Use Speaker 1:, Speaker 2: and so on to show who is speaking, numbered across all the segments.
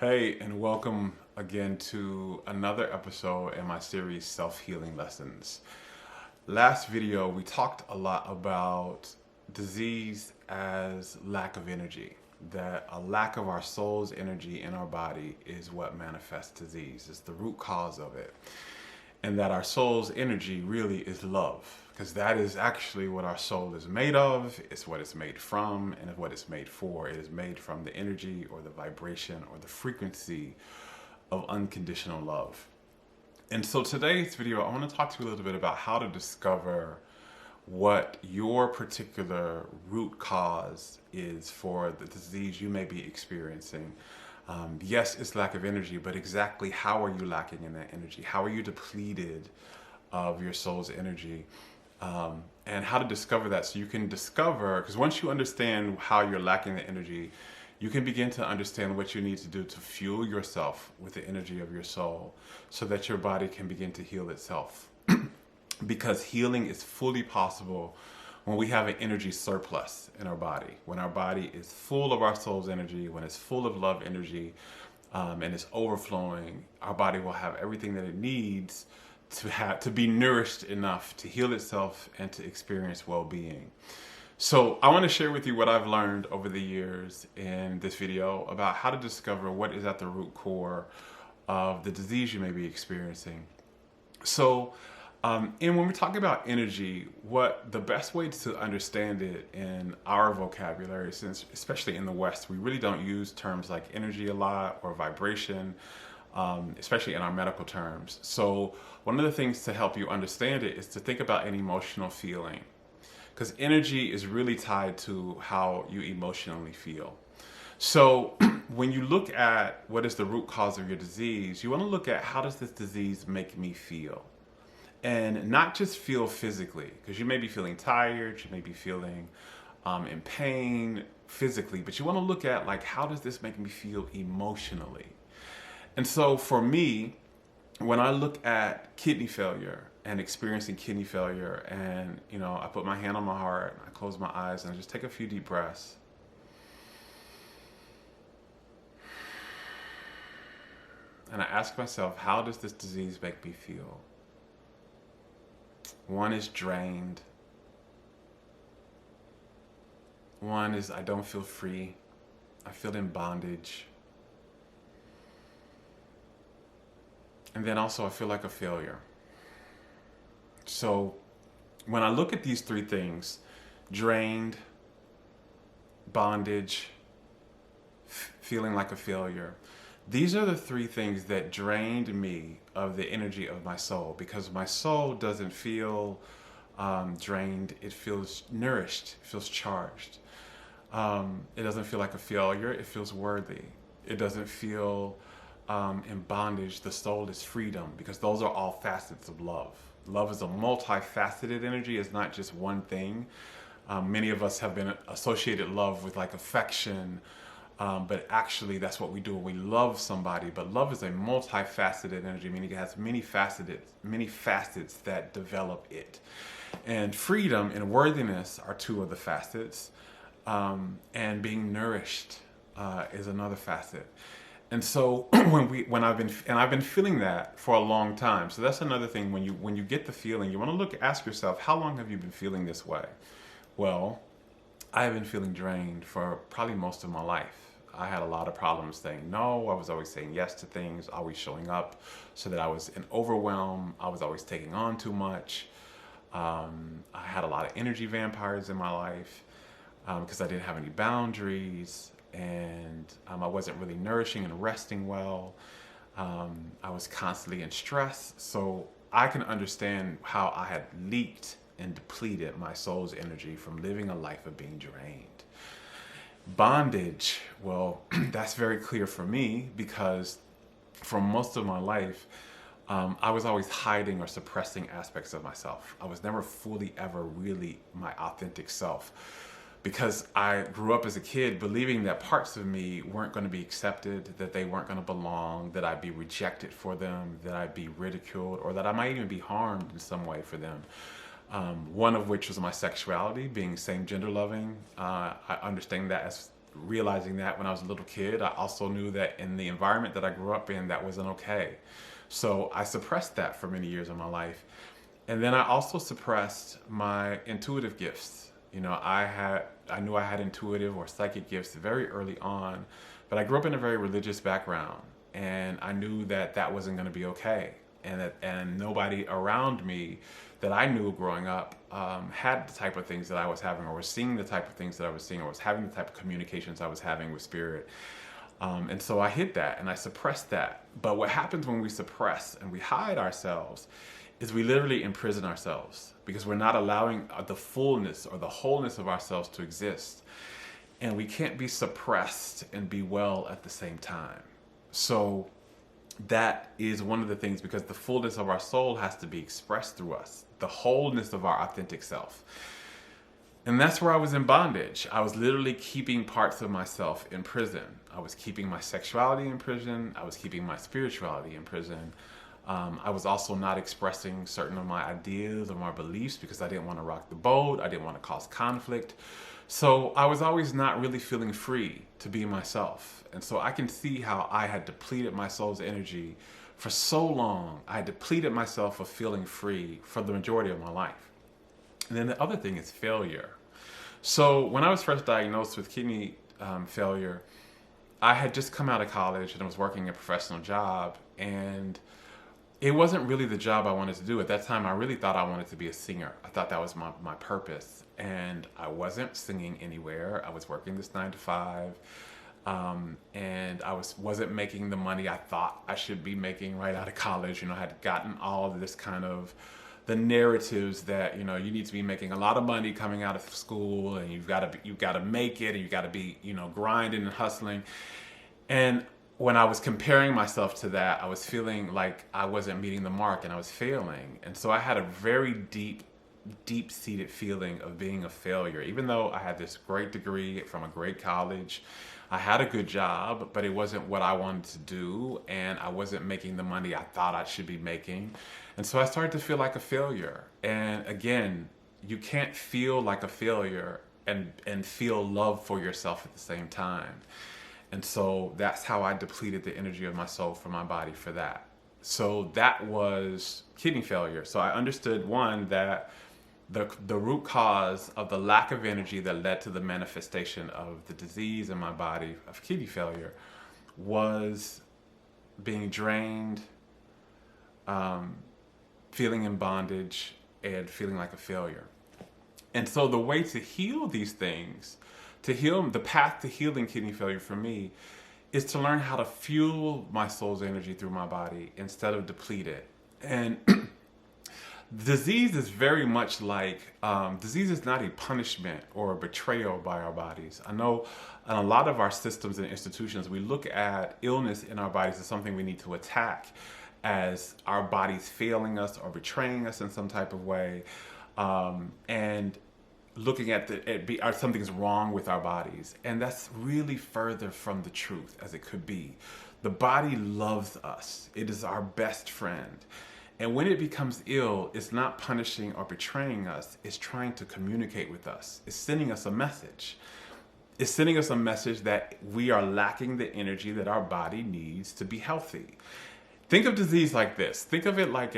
Speaker 1: Hey, and welcome again to another episode in my series, Self-Healing Lessons. Last video, we talked a lot about disease as lack of energy, that a lack of our soul's energy in our body is what manifests disease, it's the root cause of it. And that our soul's energy really is love, because that is actually what our soul is made of. It's what it's made from, and what it's made for. It is made from the energy or the vibration or the frequency of unconditional love. And so today's video, I want to talk to you a little bit about how to discover what your particular root cause is for the disease you may be experiencing. Yes, it's lack of energy, but exactly how are you lacking in that energy? How are you depleted of your soul's energy? And how to discover that, so you can discover, because once you understand how you're lacking the energy, you can begin to understand what you need to do to fuel yourself with the energy of your soul so that your body can begin to heal itself. Because healing is fully possible when we have an energy surplus in our body, when our body is full of our soul's energy, when it's full of love energy, and it's overflowing. Our body will have everything that it needs to be nourished enough to heal itself and to experience well-being. So I want to share with you what I've learned over the years in this video about how to discover what is at the root core of the disease you may be experiencing. So and when we talk about energy, what the best way to understand it in our vocabulary, since especially in the West, we really don't use terms like energy a lot or vibration, especially in our medical terms. So one of the things to help you understand it is to think about an emotional feeling, because energy is really tied to how you emotionally feel. So when you look at what is the root cause of your disease, you want to look at, how does this disease make me feel? And not just feel physically, because you may be feeling tired, you may be feeling in pain physically, but you want to look at, like, how does this make me feel emotionally? And so for me, when I look at kidney failure and experiencing kidney failure, and I put my hand on my heart, I close my eyes, and I just take a few deep breaths. And I ask myself, how does this disease make me feel? One is drained. One is, I don't feel free. I feel in bondage. And then also, I feel like a failure. So when I look at these three things, drained, bondage, feeling like a failure, these are the three things that drained me of the energy of my soul, because my soul doesn't feel drained. It feels nourished, it feels charged. It doesn't feel like a failure, it feels worthy. It doesn't feel in bondage. The soul is freedom, because those are all facets of love. Love is a multifaceted energy. It's not just one thing. Many of us have been associated love with like affection, but actually that's what we do when we love somebody. But love is a multifaceted energy, meaning it has many facets that develop it. And freedom and worthiness are two of the facets, and being nourished is another facet. And so I've been feeling that for a long time. So that's another thing. When you get the feeling, you want to ask yourself, how long have you been feeling this way? Well, I have been feeling drained for probably most of my life. I had a lot of problems saying no. I was always saying yes to things, always showing up, so that I was in overwhelm. I was always taking on too much. I had a lot of energy vampires in my life because I didn't have any boundaries, and I wasn't really nourishing and resting well. I was constantly in stress. So I can understand how I had leaked and depleted my soul's energy from living a life of being drained. Bondage, well, that's very clear for me, because for most of my life, I was always hiding or suppressing aspects of myself. I was never fully ever really my authentic self, because I grew up as a kid believing that parts of me weren't going to be accepted, that they weren't going to belong, that I'd be rejected for them, that I'd be ridiculed, or that I might even be harmed in some way for them. One of which was my sexuality, being same gender loving. I understand that as realizing that when I was a little kid. I also knew that in the environment that I grew up in, that wasn't okay. So I suppressed that for many years of my life. And then I also suppressed my intuitive gifts. You know, I knew I had intuitive or psychic gifts very early on, but I grew up in a very religious background, and I knew that that wasn't going to be okay, and nobody around me that I knew growing up had the type of things that I was having, or was seeing the type of things that I was seeing, or was having the type of communications I was having with spirit. And so I hid that and I suppressed that. But what happens when we suppress and we hide ourselves is we literally imprison ourselves, because we're not allowing the fullness or the wholeness of ourselves to exist. And we can't be suppressed and be well at the same time. So that is one of the things, because the fullness of our soul has to be expressed through us, the wholeness of our authentic self. And that's where I was in bondage. I was literally keeping parts of myself in prison. I was keeping my sexuality in prison. I was keeping my spirituality in prison. I was also not expressing certain of my ideas or my beliefs because I didn't want to rock the boat. I didn't want to cause conflict. So I was always not really feeling free to be myself. And so I can see how I had depleted my soul's energy for so long. I depleted myself of feeling free for the majority of my life. And then the other thing is failure. So when I was first diagnosed with kidney failure, I had just come out of college and I was working a professional job, and it wasn't really the job I wanted to do. At that time, I really thought I wanted to be a singer. I thought that was my purpose. And I wasn't singing anywhere. I was working this 9 to 5. And I wasn't making the money I thought I should be making right out of college. You know, I had gotten all of this kind of the narratives that, you know, you need to be making a lot of money coming out of school, and you've got to make it, and you've got to be, you know, grinding and hustling. And when I was comparing myself to that, I was feeling like I wasn't meeting the mark and I was failing. And so I had a very deep-seated feeling of being a failure. Even though I had this great degree from a great college, I had a good job, but it wasn't what I wanted to do, and I wasn't making the money I thought I should be making. And so I started to feel like a failure. And again, you can't feel like a failure and feel love for yourself at the same time. And so that's how I depleted the energy of my soul from my body for that. So that was kidney failure. So I understood, one, that the root cause of the lack of energy that led to the manifestation of the disease in my body of kidney failure was being drained, feeling in bondage, and feeling like a failure. And so the way to heal these things, the path to healing kidney failure for me, is to learn how to fuel my soul's energy through my body instead of deplete it. And disease is very much like, disease is not a punishment or a betrayal by our bodies. I know in a lot of our systems and institutions, we look at illness in our bodies as something we need to attack, as our bodies failing us or betraying us in some type of way. And looking at something's wrong with our bodies. And that's really further from the truth as it could be. The body loves us. It is our best friend. And when it becomes ill, it's not punishing or betraying us. It's trying to communicate with us. It's sending us a message. It's sending us a message that we are lacking the energy that our body needs to be healthy. Think of disease like this. Think of it like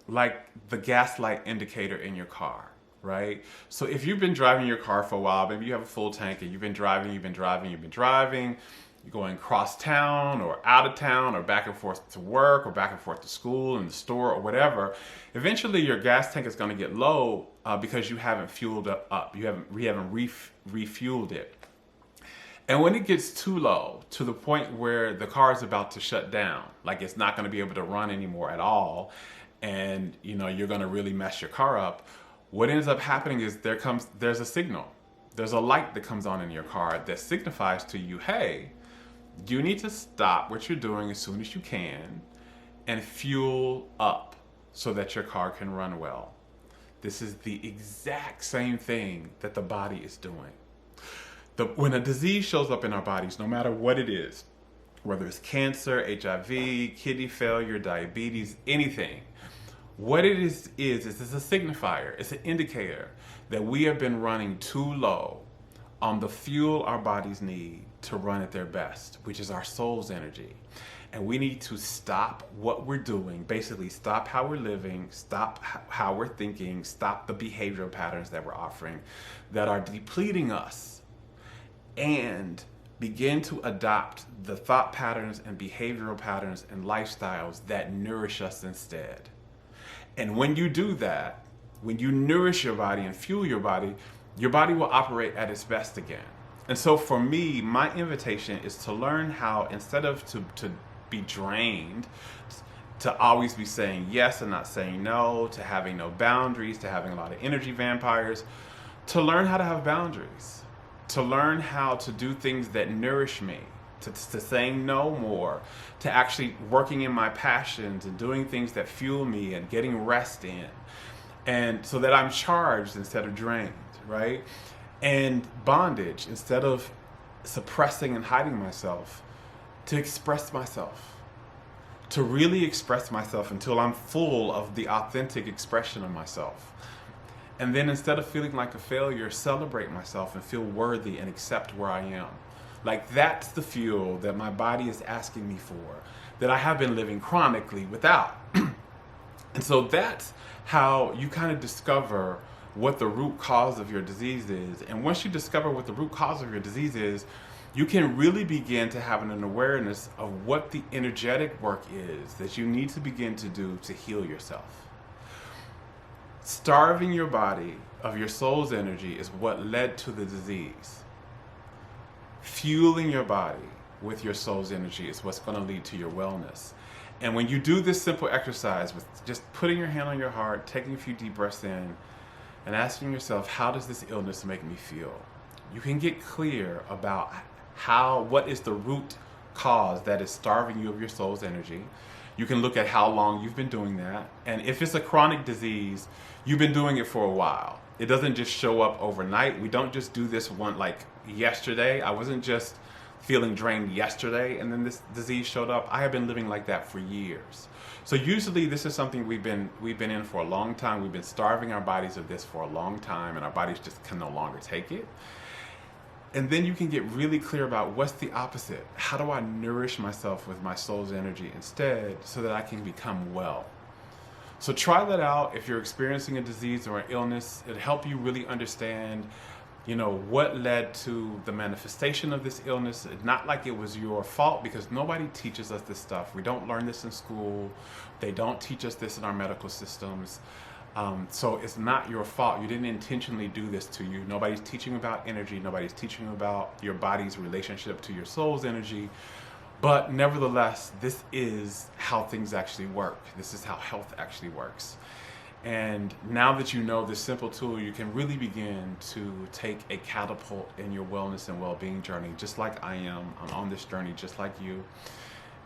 Speaker 1: like the gas light indicator in your car. Right? So if you've been driving your car for a while, maybe you have a full tank and you've been driving, you're going cross town or out of town or back and forth to work or back and forth to school and the store or whatever, eventually your gas tank is going to get low because you haven't fueled up. You haven't refueled it. And when it gets too low, to the point where the car is about to shut down, like it's not going to be able to run anymore at all, and you know you're going to really mess your car up, what ends up happening is there's a signal. There's a light that comes on in your car that signifies to you, hey, you need to stop what you're doing as soon as you can and fuel up so that your car can run well. This is the exact same thing that the body is doing. When a disease shows up in our bodies, no matter what it is, whether it's cancer, HIV, kidney failure, diabetes, anything, what it is it's a signifier. It's an indicator that we have been running too low on the fuel our bodies need to run at their best, which is our soul's energy. And we need to stop what we're doing, basically stop how we're living, stop how we're thinking, stop the behavioral patterns that we're offering that are depleting us, and begin to adopt the thought patterns and behavioral patterns and lifestyles that nourish us instead. And when you do that, when you nourish your body and fuel your body will operate at its best again. And so for me, my invitation is to learn how, instead of to be drained, to always be saying yes and not saying no, to having no boundaries, to having a lot of energy vampires, to learn how to have boundaries, to learn how to do things that nourish me, to saying no more, to actually working in my passions and doing things that fuel me and getting rest in, and so that I'm charged instead of drained, right? And bondage, instead of suppressing and hiding myself, to express myself, to really express myself until I'm full of the authentic expression of myself. And then instead of feeling like a failure, celebrate myself and feel worthy and accept where I am. Like, that's the fuel that my body is asking me for, that I have been living chronically without. And so that's how you kind of discover what the root cause of your disease is. And once you discover what the root cause of your disease is, you can really begin to have an awareness of what the energetic work is that you need to begin to do to heal yourself. Starving your body of your soul's energy is what led to the disease. Fueling your body with your soul's energy is what's going to lead to your wellness. And when you do this simple exercise with just putting your hand on your heart, taking a few deep breaths in, and asking yourself, how does this illness make me feel? You can get clear about what is the root cause that is starving you of your soul's energy. You can look at how long you've been doing that. And if it's a chronic disease, you've been doing it for a while. It doesn't just show up overnight. We don't just do this one like yesterday. I wasn't just feeling drained yesterday and then this disease showed up. I have been living like that for years. So usually this is something we've been in for a long time. We've been starving our bodies of this for a long time, and our bodies just can no longer take it. And then you can get really clear about what's the opposite. How do I nourish myself with my soul's energy instead so that I can become well? So try that out. If you're experiencing a disease or an illness, it'll help you really understand, what led to the manifestation of this illness. It's not like it was your fault, because nobody teaches us this stuff. We don't learn this in school. They don't teach us this in our medical systems. So it's not your fault. You didn't intentionally do this to you. Nobody's teaching about energy. Nobody's teaching about your body's relationship to your soul's energy. But nevertheless, this is how things actually work. This is how health actually works. And now that you know this simple tool, you can really begin to take a catapult in your wellness and well-being journey, just like I am. I'm on this journey just like you.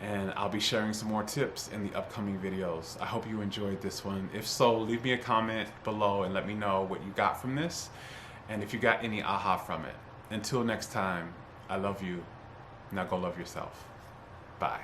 Speaker 1: And I'll be sharing some more tips in the upcoming videos. I hope you enjoyed this one. If so, leave me a comment below and let me know what you got from this, and if you got any aha from it. Until next time, I love you. Now go love yourself. Bye.